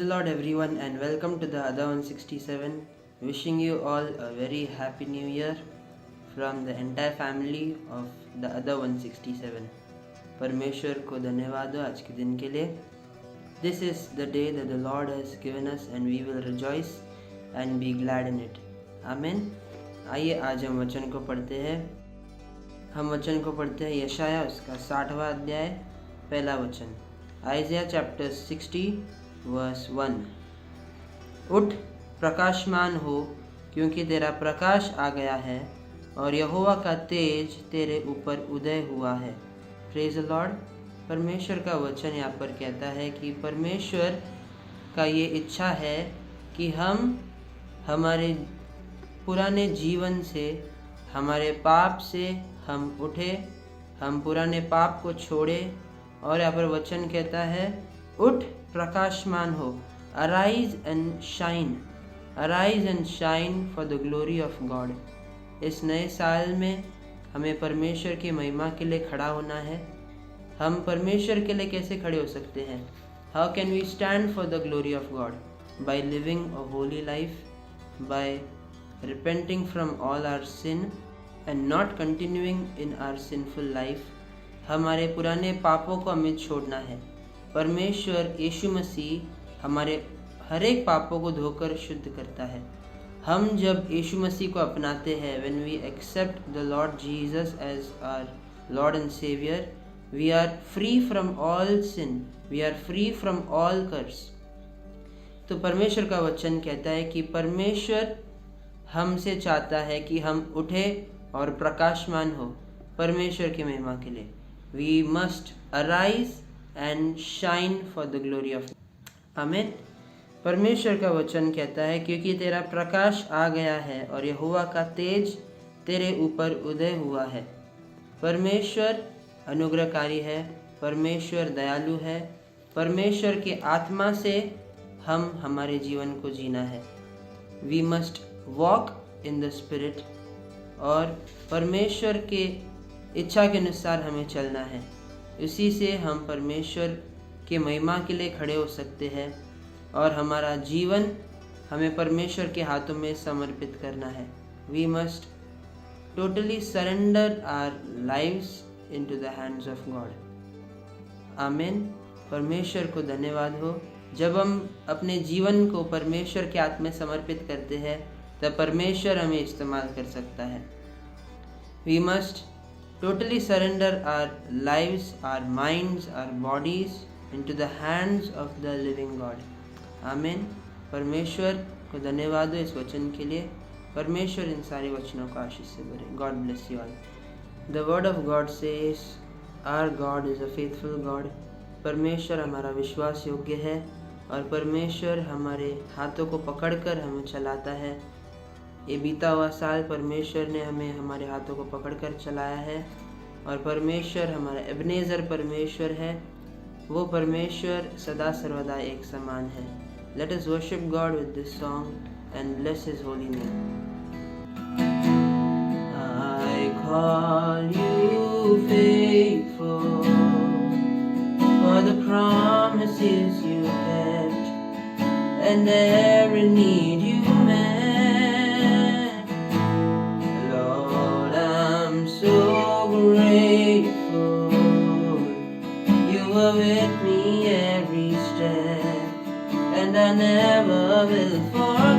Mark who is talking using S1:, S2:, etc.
S1: the Lord, everyone, and welcome to the Other 167. Wishing you all a very happy new year from the entire family of the Other 167. परमेश्वर को धन्यवाद हो आज के दिन के लिए. This is the day that the Lord has given us and we will rejoice and be glad in it. Amen. आइए आज हम वचन को पढ़ते हैं. हम वचन को पढ़ते हैं यशाया उसका 60वां अध्याय पहला वचन. आइज़िया चैप्टर 60 वर्स 1. उठ प्रकाशमान हो क्योंकि तेरा प्रकाश आ गया है और यहोवा का तेज तेरे ऊपर उदय हुआ है. Praise the Lord. परमेश्वर का वचन यहाँ पर कहता है कि परमेश्वर का ये इच्छा है कि हम हमारे पुराने जीवन से, हमारे पाप से हम उठे, हम पुराने पाप को छोड़े. और यहाँ पर वचन कहता है उठ प्रकाशमान हो. Arise and shine, arise and shine for the glory of God. इस नए साल में हमें परमेश्वर की महिमा के लिए खड़ा होना है. हम परमेश्वर के लिए कैसे खड़े हो सकते हैं? How can we stand for the glory of God? By living a holy life, by repenting from all our sin and not continuing in our sinful life. हमारे पुराने पापों को हमें छोड़ना है. परमेश्वर यीशु मसीह हमारे हर एक पापों को धोकर शुद्ध करता है. हम जब यीशु मसीह को अपनाते हैं, when we accept the Lord Jesus as our Lord and saviour, we are free from all sin, we are free from all curse. तो परमेश्वर का वचन कहता है कि परमेश्वर हमसे चाहता है कि हम उठे और प्रकाशमान हो परमेश्वर की महिमा के लिए. We must arise and shine for the glory of God. आमीन. परमेश्वर का वचन कहता है क्योंकि तेरा प्रकाश आ गया है और यहोवा का तेज तेरे ऊपर उदय हुआ है. परमेश्वर अनुग्रहकारी है, परमेश्वर दयालु है. परमेश्वर के आत्मा से हम हमारे जीवन को जीना है. We must walk in the spirit. और परमेश्वर के इच्छा के अनुसार हमें चलना है. इसी से हम परमेश्वर के महिमा के लिए खड़े हो सकते हैं और हमारा जीवन हमें परमेश्वर के हाथों में समर्पित करना है. We must totally surrender our lives into the hands of God. आमीन. परमेश्वर को धन्यवाद हो. जब हम अपने जीवन को परमेश्वर के हाथ में समर्पित करते हैं तब परमेश्वर हमें इस्तेमाल कर सकता है. We must totally surrender our lives, our minds, our bodies into the hands of the living God. आमीन. परमेश्वर को धन्यवाद हो इस वचन के लिए. परमेश्वर इन सारे वचनों को आशीष से भरे. God bless you all. The word of God says our God is a faithful God. परमेश्वर हमारा विश्वास योग्य है और परमेश्वर हमारे हाथों को पकड़कर हमें चलाता है. ये बीता हुआ साल परमेश्वर ने हमें हमारे हाथों को पकड़कर चलाया है और परमेश्वर हमारा एबनेजर परमेश्वर है. वो परमेश्वर सदा सर्वदा एक समान है. Let us worship God with this song and bless his holy name. I call you faithful for the promises you kept and every need you met. Grateful you were with me every step and I never will forget.